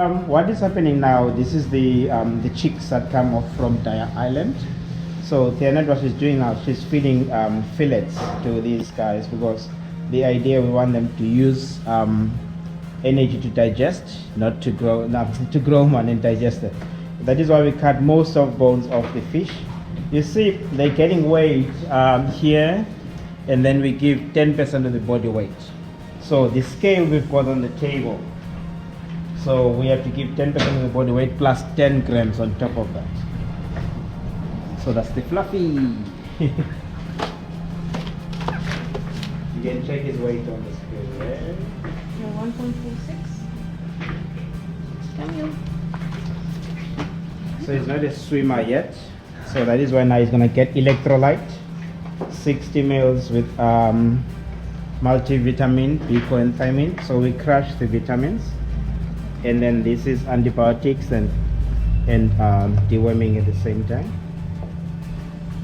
What is happening now, this is the chicks that come off from Daya Island. So Tianet, what she's doing now, she's feeding fillets to these guys because the idea, we want them to use energy to digest, not to grow one and digest it. That is why we cut most of bones off the fish. You see, they're getting weight here, and then we give 10% of the body weight. So the scale we've got on the table, so we have to give 10% of the body weight plus 10 grams on top of that. So that's the fluffy. You can check his weight on the scale there. 1.46. Come here. So he's not a swimmer yet. So that is why now he's gonna get electrolyte, 60 mils with multivitamin, B coenzyme. So we crush the vitamins, and then this is antibiotics and deworming at the same time.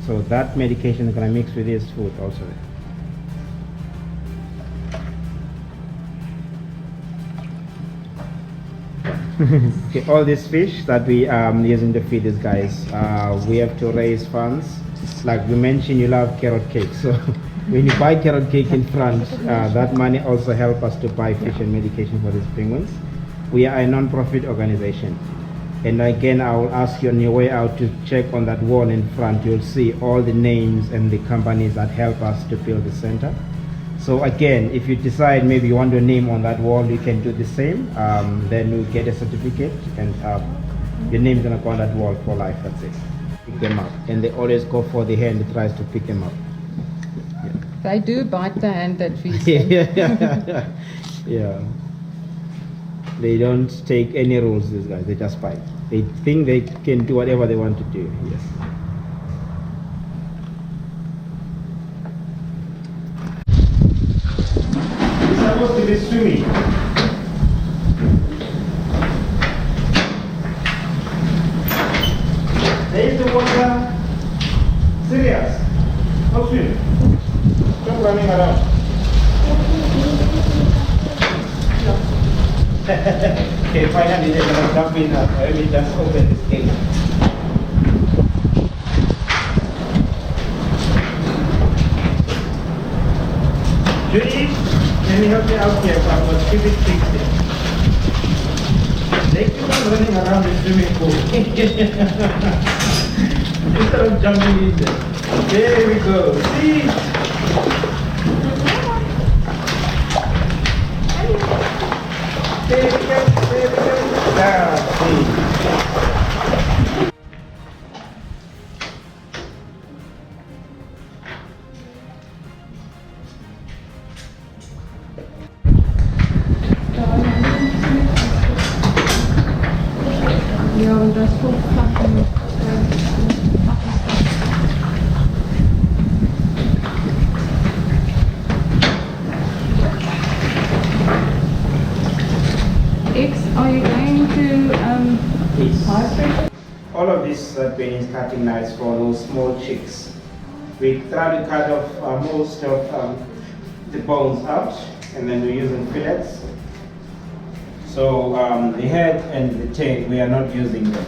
So that medication is gonna mix with his food also. Okay, all these fish that we using to feed these guys, we have to raise funds. Like we mentioned, you love carrot cake, so when you buy carrot cake in front, that money also help us to buy fish and medication for these penguins. We are a non-profit organization, and again I will ask you on your way out to check on that wall in front. You'll see all the names and the companies that help us to build the center. So again, if you decide maybe you want your name on that wall, you can do the same. Then you get a certificate, and your name is gonna go on that wall for life. That's it. Pick them up, and they always go for the hand that tries to pick them up. Yeah. They do bite the hand that feeds them. Yeah. They don't take any rules. These guys, they just bite. They think they can do whatever they want to do. Yes. Supposed to be swimming. There is the water. Serious. No swim. Stop running around. Okay, finally they're gonna jump in. Let me just open this gate. Judy, let me help you out here, but we'll keep it fixed. They keep on running around the swimming pool. Instead of jumping in there. There we go. See? There we go. Now, see. Ja, und das Hochpacken. X, are you going to hybrid? All of this bin is cutting knives for those small chicks. We try to cut off most of the bones out, and then we're using fillets. So the head and the tail, we are not using them.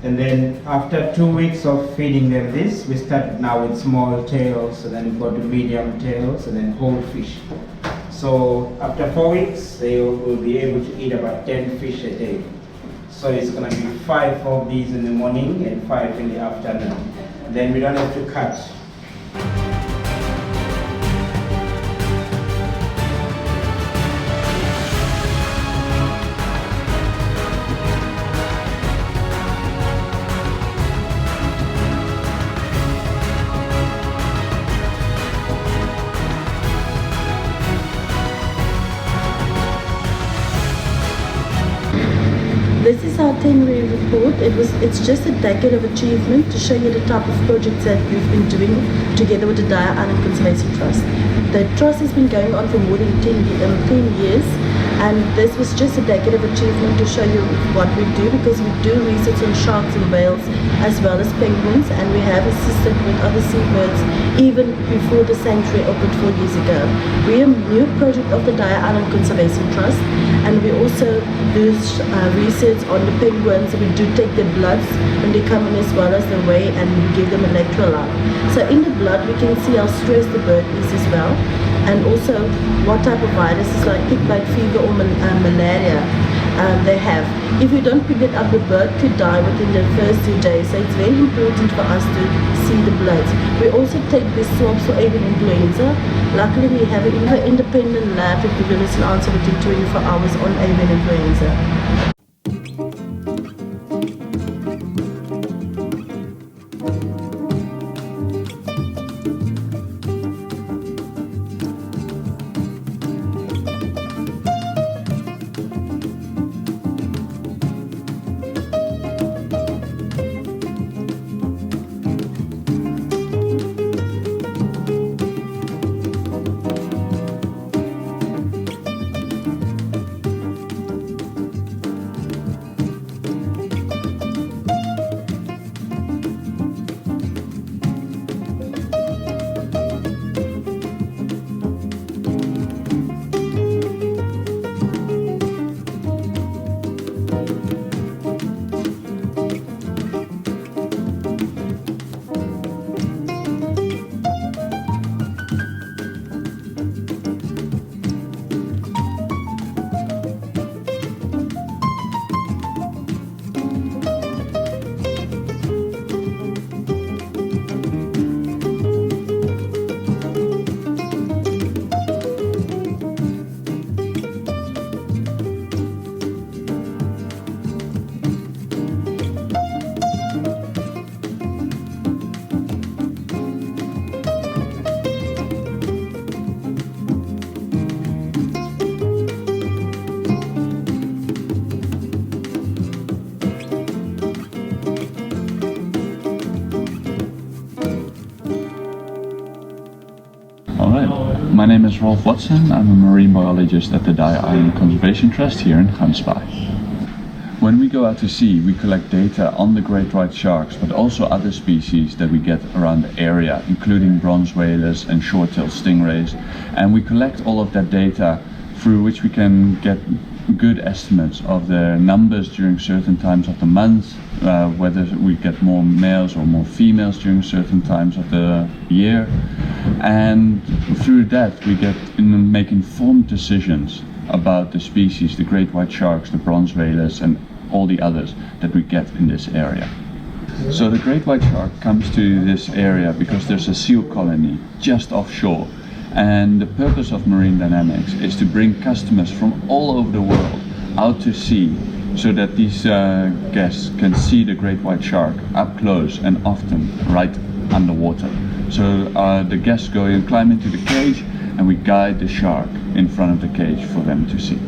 And then after 2 weeks of feeding them this, we start now with small tails, and then we go to medium tails, and then whole fish. So after 4 weeks, they will be able to eat about 10 fish a day. So it's going to be 5 of these in the morning and 5 in the afternoon. Then we don't have to cut. This is our 10-year report. It's just a decade of achievement to show you the type of projects that we've been doing together with the Daya Island Conservation Trust. The trust has been going on for more than 10 years, and this was just a decade of achievement to show you what we do, because we do research on sharks and whales as well as penguins, and we have assisted with other seabirds even before the sanctuary opened 4 years ago. We are a new project of the Daya Island Conservation Trust, And we also do research on the penguins. We do take their bloods when they come in, as well as the weigh, and we give them electrolyte. So in the blood we can see how stressed the bird is as well, and also what type of viruses like tick bite fever or malaria they have. If we don't pick it up, the bird could die within the first 2 days. So it's very important for us to see the bloods. We also take the swabs for avian influenza. Luckily we have an independent lab that will give us an answer within 24 hours on avian influenza. My name is Rolf Watson. I'm a marine biologist at the Dye Island Conservation Trust here in Gansbaai. When we go out to sea, we collect data on the great white sharks, but also other species that we get around the area, including bronze whalers and short-tailed stingrays. And we collect all of that data through which we can get good estimates of their numbers during certain times of the month, whether we get more males or more females during certain times of the year. And through that we make informed decisions about the species, the great white sharks, the bronze whalers and all the others that we get in this area. So the great white shark comes to this area because there's a seal colony just offshore. And the purpose of Marine Dynamics is to bring customers from all over the world out to sea so that these guests can see the great white shark up close and often right underwater. So the guests go and climb into the cage and we guide the shark in front of the cage for them to see.